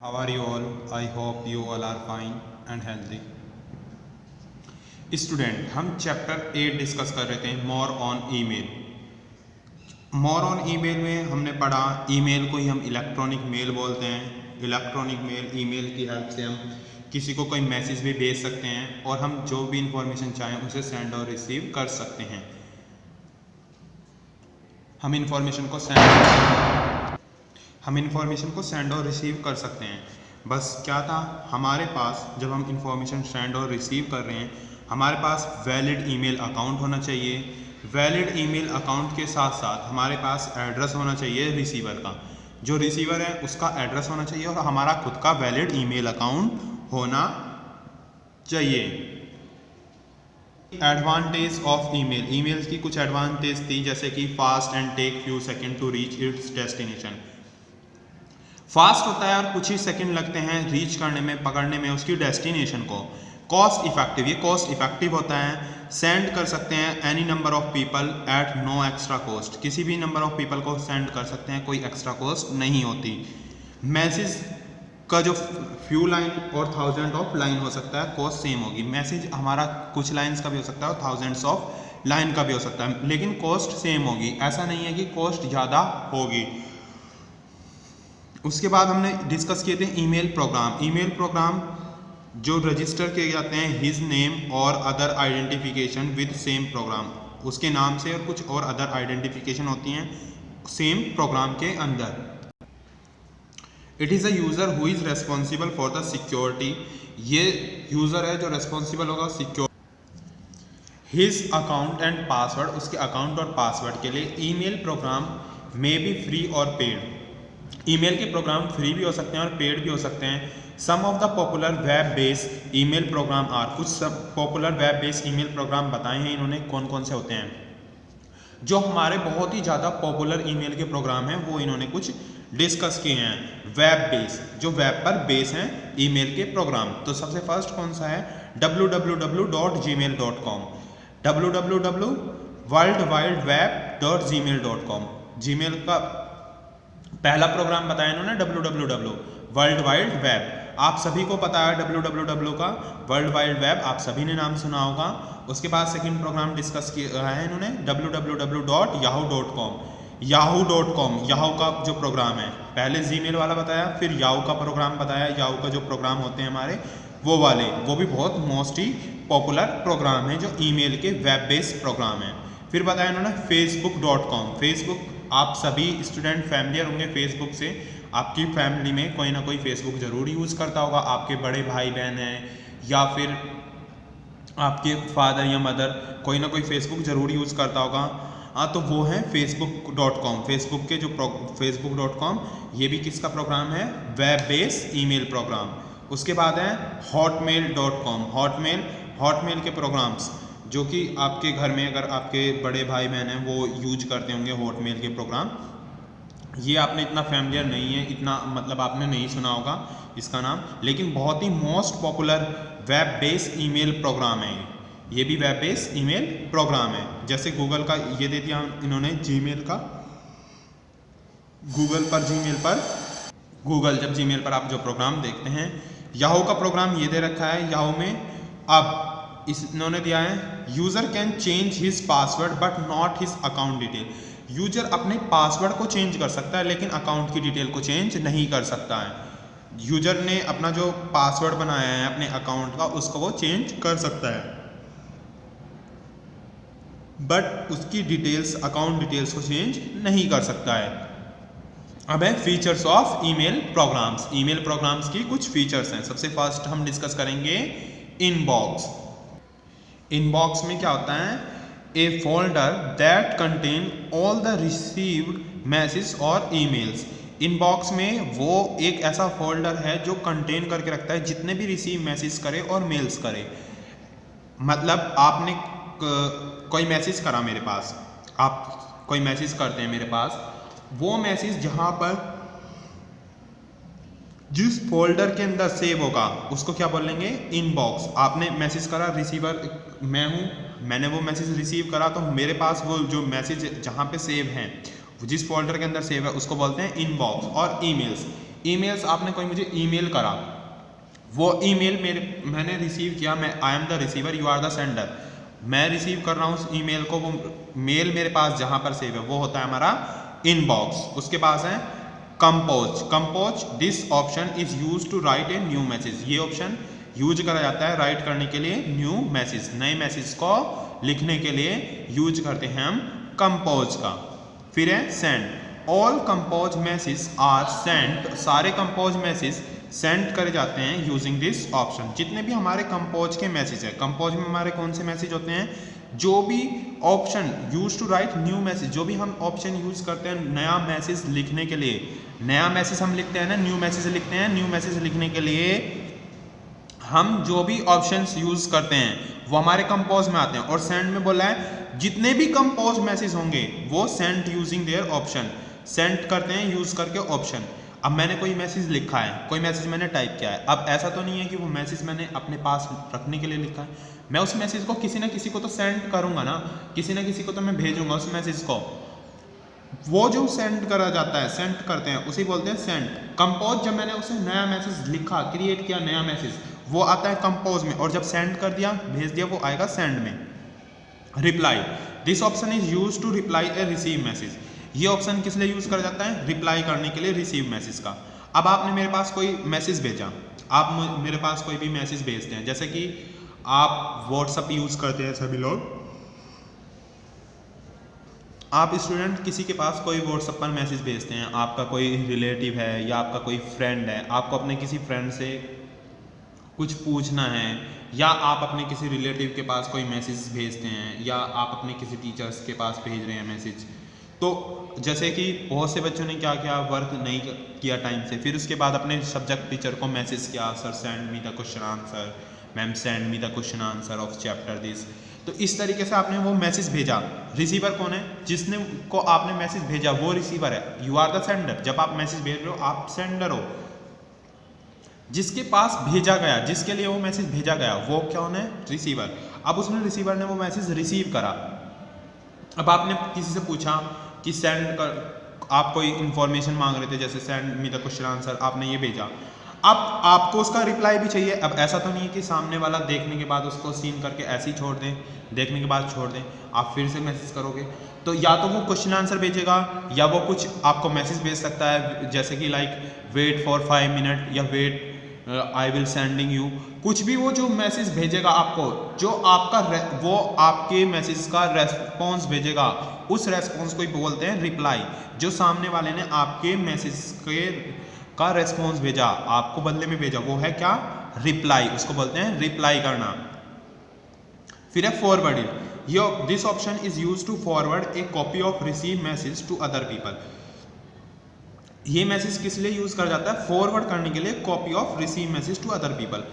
How are you all? I hope you all are fine and healthy. Student, हम chapter 8 discuss कर रहे थे more on email. More on email में हमने पढ़ा ईमेल को ही हम इलेक्ट्रॉनिक मेल बोलते हैं। इलेक्ट्रॉनिक मेल, ईमेल की हेल्प से हम किसी को कोई मैसेज भी भेज सकते हैं और हम जो भी इंफॉर्मेशन चाहें उसे सेंड और रिसीव कर सकते हैं। हम इंफॉर्मेशन को सेंड और रिसीव कर सकते हैं। बस क्या था, हमारे पास जब हम इंफॉर्मेशन सेंड और रिसीव कर रहे हैं हमारे पास वैलिड ईमेल अकाउंट होना चाहिए। वैलिड ईमेल अकाउंट के साथ साथ हमारे पास एड्रेस होना चाहिए रिसीवर का। जो रिसीवर है उसका एड्रेस होना चाहिए और हमारा खुद का वैलिड ईमेल अकाउंट होना चाहिए। एडवांटेज ऑफ ईमेल, ईमेल्स की कुछ एडवांटेज थी जैसे कि fast and take few second to reach its destination. Fast होता है और कुछ ही सेकंड लगते हैं रीच करने में, पकड़ने में उसकी डेस्टिनेशन को। कॉस्ट इफेक्टिव, ये कॉस्ट इफेक्टिव होता है। सेंड कर सकते हैं any number of people at no extra cost, किसी भी नंबर ऑफ पीपल को सेंड कर सकते हैं, कोई एक्स्ट्रा कॉस्ट नहीं होती। मैसेज का जो फ्यू लाइन और थाउजेंड ऑफ लाइन हो सकता है, कॉस्ट सेम होगी। मैसेज हमारा कुछ लाइन्स का भी हो सकता है और थाउजेंड्स ऑफ लाइन का भी हो सकता है, लेकिन कॉस्ट सेम होगी। ऐसा नहीं है कि कॉस्ट ज़्यादा होगी। उसके बाद हमने डिस्कस किए थे ईमेल प्रोग्राम। ईमेल प्रोग्राम जो रजिस्टर किए जाते हैं हिज नेम और other identification with same programme, उसके नाम से और कुछ और अदर आइडेंटिफिकेशन होती हैं सेम प्रोग्राम के अंदर। It is a user who is responsible for the security, ये यूज़र है जो रेस्पॉन्सिबल होगा secure his account and password, उसके अकाउंट और पासवर्ड के लिए। Email program may be free और पेड, ईमेल के प्रोग्राम फ्री भी हो सकते हैं और पेड भी हो सकते हैं। Some of the popular web based email program are, कुछ सब popular web based email program बताए हैं इन्होंने कौन कौन से होते हैं। जो हमारे बहुत ही ज़्यादा पॉपुलर ईमेल के प्रोग्राम हैं वो इन्होंने कुछ डिस्कस किए हैं। वेब बेस, जो वेब पर बेस हैं ईमेल के प्रोग्राम। तो सबसे फर्स्ट कौन सा है, www.gmail.com, www.worldwideweb.gmail.com। जीमेल का पहला प्रोग्राम बताया इन्होंने www वर्ल्ड वाइड वेब। आप सभी को पता है www का, वर्ल्ड वाइड वेब आप सभी ने नाम सुना होगा। उसके बाद सेकंड प्रोग्राम डिस्कस किया है इन्होंने www.yahoo.com, yahoo.com, याहू का जो प्रोग्राम है। पहले जीमेल वाला बताया, फिर याहू का प्रोग्राम बताया। याहू का जो प्रोग्राम होते हैं हमारे वो वाले, वो भी बहुत मोस्ट ही पॉपुलर प्रोग्राम है जो ईमेल के वेब बेस्ड प्रोग्राम है। फिर बताया इन्होंने facebook.com, फेसबुक आप सभी स्टूडेंट फैमिलियर होंगे फेसबुक से। आपकी फैमिली में कोई ना कोई फेसबुक जरूर यूज़ करता होगा, आपके बड़े भाई बहन हैं या फिर आपके फादर या मदर, कोई ना कोई फेसबुक जरूर यूज़ करता होगा। हाँ, तो वो है facebook.com, फेसबुक के जो facebook.com, ये भी किसका प्रोग्राम है, वेब बेस्ड ईमेल प्रोग्राम। उसके बाद है hotmail.com, हॉटमेल के प्रोग्राम्स जो कि आपके घर में अगर आपके बड़े भाई बहन हैं वो यूज करते होंगे हॉटमेल के प्रोग्राम। ये आपने इतना फैमिलियर नहीं है, इतना मतलब आपने नहीं सुना होगा इसका नाम, लेकिन बहुत ही most popular web based email program है। ये भी वेब बेस्ड ईमेल प्रोग्राम है। जैसे गूगल का ये दे दिया इन्होंने जीमेल का, गूगल जब जीमेल पर आप जो प्रोग्राम देखते हैं। याहू का प्रोग्राम ये दे रखा है याहू में। अब इन्होंने दिया है user can change his password but not his account detail, user अपने पासवर्ड को चेंज कर सकता है लेकिन अकाउंट की डिटेल को चेंज नहीं कर सकता है। यूजर ने अपना जो पासवर्ड बनाया है अपने अकाउंट का उसको वो चेंज कर सकता है, बट उसकी डिटेल्स, अकाउंट डिटेल्स को चेंज नहीं कर सकता है। अब है features of email programs. Email programs की कुछ फीचर्स हैं। सबसे फर्स्ट हम डिस्कस करेंगे इनबॉक्स। इनबॉक्स में क्या होता है, a folder that contain all the received message और ईमेल्स। इनबॉक्स में वो एक ऐसा फोल्डर है जो कंटेन करके रखता है जितने भी रिसीव मैसेज करे और मेल्स करे। मतलब आपने कोई मैसेज करा मेरे पास, आप कोई मैसेज करते हैं मेरे पास, वो मैसेज जहाँ पर जिस फोल्डर के अंदर सेव होगा उसको क्या बोलेंगे, इनबॉक्स। आपने मैसेज करा, रिसीवर मैं हूँ, मैंने वो मैसेज रिसीव करा, तो मेरे पास वो जो मैसेज जहाँ पे सेव हैं जिस फोल्डर के अंदर सेव है उसको बोलते हैं इनबॉक्स। और ईमेल्स, ईमेल्स आपने कोई मुझे ईमेल करा, वो ईमेल मैंने रिसीव किया, मैं I am the receiver, you are the sender, मैं रिसीव कर रहा हूँ उस ईमेल को, वो मेल मेरे पास जहाँ पर सेव है वो होता है हमारा इनबॉक्स। उसके पास है compose, this option is use to write a new message, ये ऑप्शन यूज करा जाता है राइट करने के लिए न्यू मैसेज, नए मैसेज को लिखने के लिए यूज करते हैं हम कंपोज का। फिर है send, all compose message are send, सारे कंपोज मैसेज सेंड करे जाते हैं यूजिंग दिस ऑप्शन। जितने भी हमारे कंपोज के मैसेज है, कंपोज में हमारे कौन से मैसेज होते हैं, जो भी option use to write new message, जो भी हम ऑप्शन यूज करते हैं नया मैसेज लिखने के लिए, नया मैसेज हम लिखते हैं ना, न्यू मैसेज लिखते हैं, न्यू मैसेज लिखने के लिए हम जो भी ऑप्शंस यूज करते हैं वो हमारे कंपोज में आते हैं। और सेंड में बोला है जितने भी कंपोज मैसेज होंगे वो send using their option, send करते हैं यूज करके ऑप्शन। अब मैंने कोई मैसेज लिखा है, कोई मैसेज मैंने टाइप किया है, अब ऐसा तो नहीं है कि वो मैसेज मैंने अपने पास रखने के लिए लिखा है, मैं उस मैसेज को किसी ना किसी को तो सेंड करूंगा ना, किसी ना किसी को तो मैं भेजूंगा उस मैसेज को। वो जो सेंड करा जाता है, सेंड करते हैं, उसे बोलते हैं सेंड। कंपोज, जब मैंने उसे नया मैसेज लिखा, क्रिएट किया नया मैसेज, वो आता है कंपोज में, और जब सेंड कर दिया, भेज दिया, वो आएगा सेंड में। Reply, this option is use to reply a receive message, ये ऑप्शन किस लिए यूज करा जाता है, रिप्लाई करने के लिए रिसीव मैसेज का। अब आपने मेरे पास कोई मैसेज भेजा, आप मेरे पास कोई भी मैसेज भेजते हैं, जैसे कि आप व्हाट्सएप यूज करते हैं सभी लोग, आप स्टूडेंट किसी के पास कोई व्हाट्सएप पर मैसेज भेजते हैं, आपका कोई रिलेटिव है या आपका कोई फ्रेंड है, आपको अपने किसी फ्रेंड से कुछ पूछना है, या आप अपने किसी रिलेटिव के पास कोई मैसेज भेजते हैं, या आप अपने किसी टीचर्स के पास भेज रहे हैं मैसेज। तो जैसे कि बहुत से बच्चों ने क्या किया, वर्क नहीं किया टाइम से, फिर उसके बाद अपने सब्जेक्ट टीचर को मैसेज किया, sir send me the question answer, ma'am send me the question answer of chapter this. तो इस तरीके से आपने वो मैसेज भेजा। रिसीवर कौन है, जिसने को आपने मैसेज भेजा वो रिसीवर है, यू आर द सेंडर, जब आप मैसेज भेज रहे हो आप सेंडर हो। जिसके पास भेजा गया, जिसके लिए वो मैसेज भेजा गया, वो कौन है, रिसीवर। अब उसने, रिसीवर ने वो मैसेज रिसीव करा, अब आपने किसी से पूछा कि सेंड कर, आप कोई इन्फॉर्मेशन मांग रहे थे, जैसे send me the question answer, आपने ये भेजा, अब आपको उसका रिप्लाई भी चाहिए। अब ऐसा तो नहीं है कि सामने वाला देखने के बाद उसको सीन करके ऐसे ही छोड़ दें, देखने के बाद छोड़ दें, आप फिर से मैसेज करोगे, तो या तो वो क्वेश्चन आंसर भेजेगा, या वो कुछ आपको मैसेज भेज सकता है, जैसे कि लाइक वेट फॉर 5 मिनट, या wait I will sending you, कुछ भी वो जो मैसेज भेजेगा आपको, जो आपका वो आपके मैसेज का रेस्पॉन्स भेजेगा, उस रेस्पॉन्स को ही बोलते हैं रिप्लाई। जो सामने वाले ने आपके मैसेज का रेस्पॉन्स भेजा, आपको बदले में भेजा, वो है क्या, रिप्लाई, उसको बोलते हैं रिप्लाई करना। फिर है forwarding, this option is use to forward a copy of receive message to other people. ये मैसेज किस लिए यूज कर जाता है, फॉरवर्ड करने के लिए, copy of receive message to other people,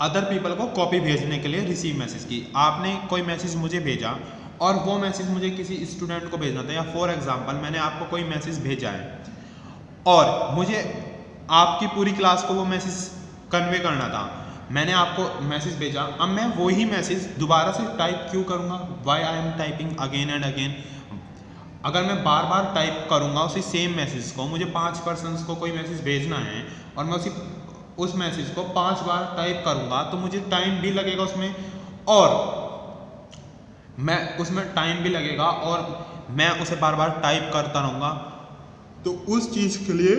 other people को कॉपी भेजने के लिए रिसीव मैसेज की। आपने कोई मैसेज मुझे भेजा और वो मैसेज मुझे किसी स्टूडेंट को भेजना था, या फॉर एग्जांपल मैंने आपको कोई मैसेज भेजा है और मुझे आपकी पूरी क्लास को वो मैसेज कन्वे करना था, मैंने आपको मैसेज भेजा, अब मैं वही मैसेज दोबारा से टाइप क्यों करूँगा, why I am typing again and again. अगर मैं बार बार टाइप करूँगा उसी सेम मैसेज को, मुझे 5 पर्सन्स को कोई मैसेज भेजना है और मैं उस मैसेज को 5 बार टाइप करूँगा, तो मुझे टाइम भी लगेगा उसमें, और मैं उसमें टाइम भी लगेगा और मैं उसे बार बार टाइप करता रहूँगा। तो उस चीज़ के लिए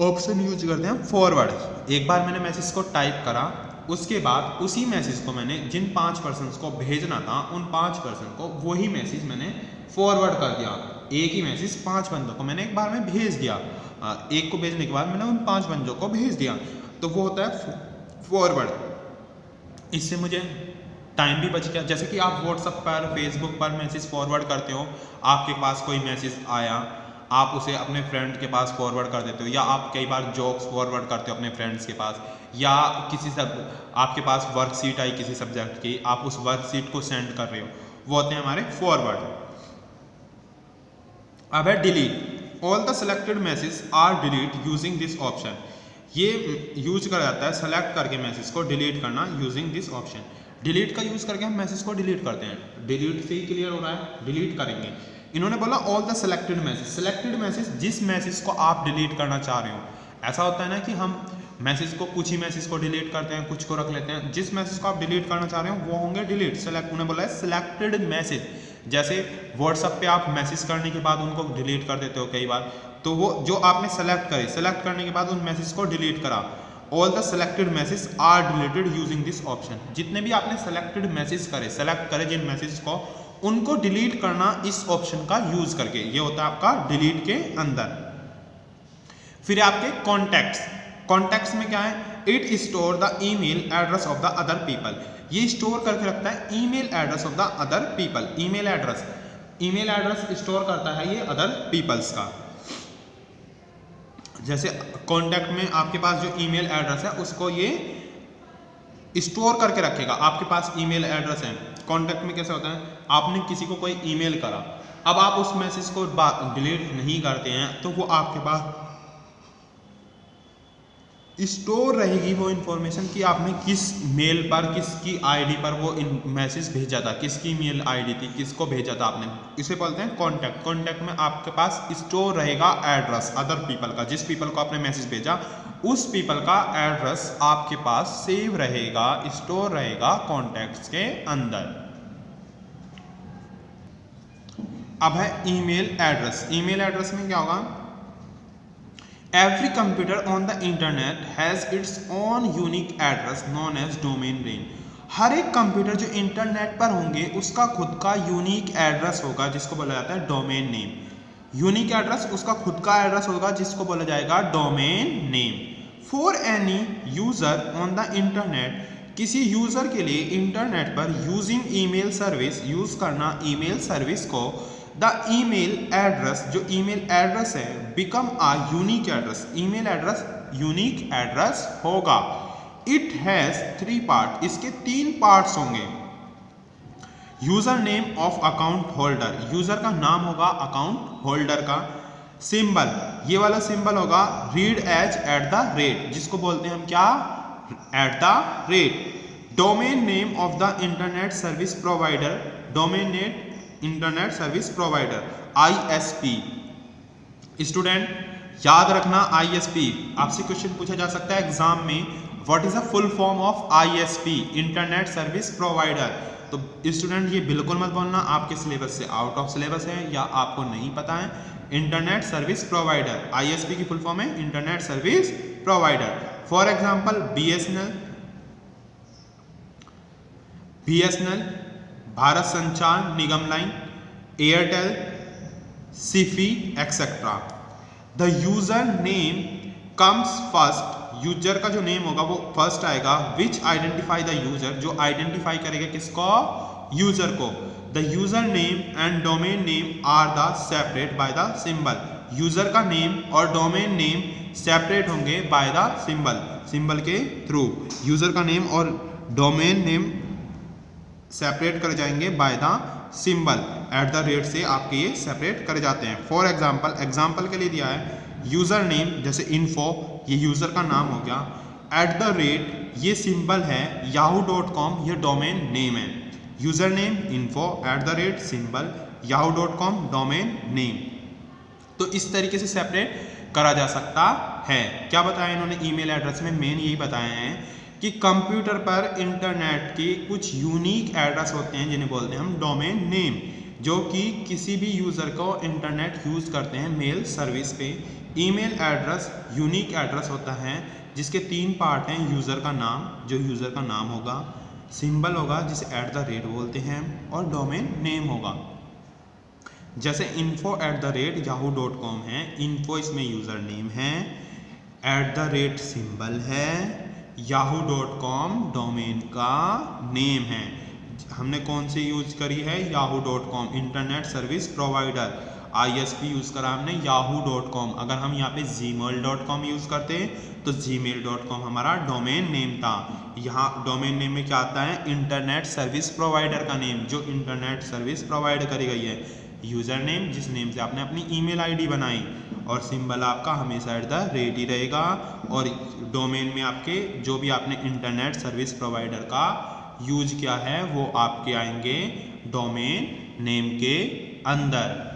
ऑप्शन यूज करते हैं फॉरवर्ड। एक बार मैंने मैसेज को टाइप करा, उसके बाद उसी मैसेज को मैंने जिन 5 पर्सन्स को भेजना था, उन 5 पर्सन को वही मैसेज मैंने फॉरवर्ड कर दिया। एक ही मैसेज 5 बंदों को मैंने एक बार में भेज दिया, एक को भेजने के बाद मैंने उन 5 बंदों को भेज दिया, तो वो होता है फॉरवर्ड। इससे मुझे टाइम भी बच गया। जैसे कि आप व्हाट्सएप पर, फेसबुक पर मैसेज फॉरवर्ड करते हो, आपके पास कोई मैसेज आया, आप उसे अपने फ्रेंड के पास फॉरवर्ड कर देते हो, या आप कई बार जोक्स फॉरवर्ड करते हो अपने फ्रेंड्स के पास, या किसी आपके पास वर्कशीट आई किसी सब्जेक्ट की, आप उस वर्कशीट को सेंड कर रहे हो, वो होते हैं हमारे फॉरवर्ड। अब है delete, all the selected message are delete using this option. ये यूज करा जाता है सेलेक्ट करके मैसेज को डिलीट करना यूजिंग दिस ऑप्शन। डिलीट का यूज करके हम मैसेज को डिलीट करते हैं, डिलीट से ही क्लियर हो रहा है, डिलीट करेंगे। इन्होंने बोला all the selected message, selected message जिस मैसेज को आप डिलीट करना चाह रहे हो। ऐसा होता है ना कि हम मैसेज को, कुछ ही मैसेज को डिलीट करते हैं, कुछ को रख लेते हैं। जिस मैसेज को आप डिलीट करना चाह रहे हो वो होंगे डिलीट। सेलेक्ट, उन्हें बोला है सिलेक्टेड मैसेज। जैसे व्हाट्सएप पे आप मैसेज करने के बाद उनको डिलीट कर देते हो कई बार, तो वो जो आपने सेलेक्ट करे, सेलेक्ट करने के बाद उन मैसेज को डिलीट करा, all the selected message are deleted using this option. जितने भी आपने सेलेक्टेड मैसेज करे, सेलेक्ट करे जिन मैसेज को, उनको डिलीट करना इस ऑप्शन का यूज करके। ये होता है आपका डिलीट के अंदर। फिर आपके कॉन्टैक्ट्स, कॉन्टैक्ट्स में क्या है, it store the email address of the other people. ये स्टोर करके रखता है email address of the other people. Email address store करता है ये अदर पीपल्स का। जैसे कॉन्टैक्ट में आपके पास जो ईमेल एड्रेस है उसको ये स्टोर करके रखेगा। आपके पास ईमेल एड्रेस है, कॉन्टैक्ट में कैसे होता है, आपने किसी को कोई ईमेल करा, अब आप उस मैसेज को डिलीट नहीं करते हैं तो वो आपके पास स्टोर रहेगी वो इंफॉर्मेशन कि आपने किस मेल पर, किसकी आईडी पर वो मैसेज भेजा था, किसकी मेल आईडी थी, किसको भेजा था आपने। इसे बोलते हैं कॉन्टैक्ट। कॉन्टैक्ट में आपके पास स्टोर रहेगा एड्रेस अदर पीपल का, जिस पीपल को आपने मैसेज भेजा उस पीपल का एड्रेस आपके पास सेव रहेगा, स्टोर रहेगा कॉन्टैक्ट्स के अंदर। अब है ईमेल एड्रेस। ईमेल एड्रेस में क्या होगा, Every computer on the internet has its own unique address known as domain name. हर एक कंप्यूटर जो इंटरनेट पर होंगे उसका खुद का यूनिक एड्रेस होगा जिसको बोला जाता है डोमेन नेम। यूनिक एड्रेस, उसका खुद का एड्रेस होगा जिसको बोला जाएगा domain name. For any user on the internet, किसी यूजर के लिए इंटरनेट पर यूजिंग ईमेल सर्विस, यूज करना ईमेल सर्विस को, द ईमेल एड्रेस, जो ईमेल एड्रेस है, become a unique address, email address unique address होगा। इट हैज 3 पार्ट, इसके 3 पार्ट्स होंगे। User name of account holder, user का नाम होगा अकाउंट होल्डर का। सिंबल, ये वाला सिंबल होगा read as at the rate, जिसको बोलते हैं हम क्या, at the rate. Domain name of the internet service provider, domain name internet service provider, ISP। Student याद रखना ISP, आपसे क्वेश्चन पूछा जा सकता है एग्जाम में, what is the full form of ISP, internet service provider. तो स्टूडेंट ये बिल्कुल मत बोलना आपके सिलेबस से आउट ऑफ सिलेबस है या आपको नहीं पता है। इंटरनेट सर्विस प्रोवाइडर, ISP की फुल फॉर्म है internet service provider. For example BSNL, Bharat Sanchar Nigam line, Airtel, Sify etcetera. The user name comes first, user का जो नेम होगा वो फर्स्ट आएगा, विच आइडेंटिफाई द यूजर, जो आइडेंटिफाई करेगा किसको, यूजर को। The user name and domain name are the separate by the symbol, user का नेम और डोमेन नेम सेपरेट होंगे बाय द सिंबल, सिंबल के थ्रू। यूजर का नेम और डोमेन नेम सेपरेट कर जाएंगे bye the symbol, eight the rate से आपके ये सेपरेट कर जाते हैं। फॉर एग्जाम्पल, एग्जाम्पल के लिए दिया है यूजर नेम, जैसे इन्फो, ये यूजर का नाम हो गया, एट द रेट ये सिंबल है, yahoo.com ये डोमेन नेम है। User name info, eight the rate symbol, yahoo.com domain name. तो इस तरीके से सेपरेट करा जा सकता है। क्या बताया इन्होंने ईमेल एड्रेस में, मेन यही बताया है कि कंप्यूटर पर इंटरनेट के कुछ यूनिक एड्रेस होते हैं जिन्हें बोलते हैं हम डोमेन नेम, जो कि किसी भी यूज़र को इंटरनेट यूज़ करते हैं मेल सर्विस पे। ईमेल एड्रेस यूनिक एड्रेस होता है जिसके 3 पार्ट हैं, यूज़र का नाम, जो यूज़र का नाम होगा, सिंबल होगा जिसे एट द रेट बोलते हैं, और डोमेन नेम होगा। जैसे info at the rate yahoo.com है, इन्फो इसमें यूज़र नेम है, एट द रेट सिंबल है, yahoo.com डोमेन का नेम है। हमने कौन सी यूज करी है, yahoo.com internet service provider, ISP use करा हमने yahoo.com। अगर हम यहाँ पे gmail.com यूज करते तो gmail.com हमारा डोमेन नेम था। यहाँ डोमेन नेम में क्या आता है, इंटरनेट सर्विस प्रोवाइडर का नेम, जो इंटरनेट सर्विस प्रोवाइड करी गई है, यूजर नेम जिस नेम से आपने अपनी ईमेल आईडी बनाई, और सिंबल आपका हमेशा एट द रेट ही रहेगा, और डोमेन में आपके जो भी आपने इंटरनेट सर्विस प्रोवाइडर का यूज किया है वो आपके आएंगे डोमेन नेम के अंदर।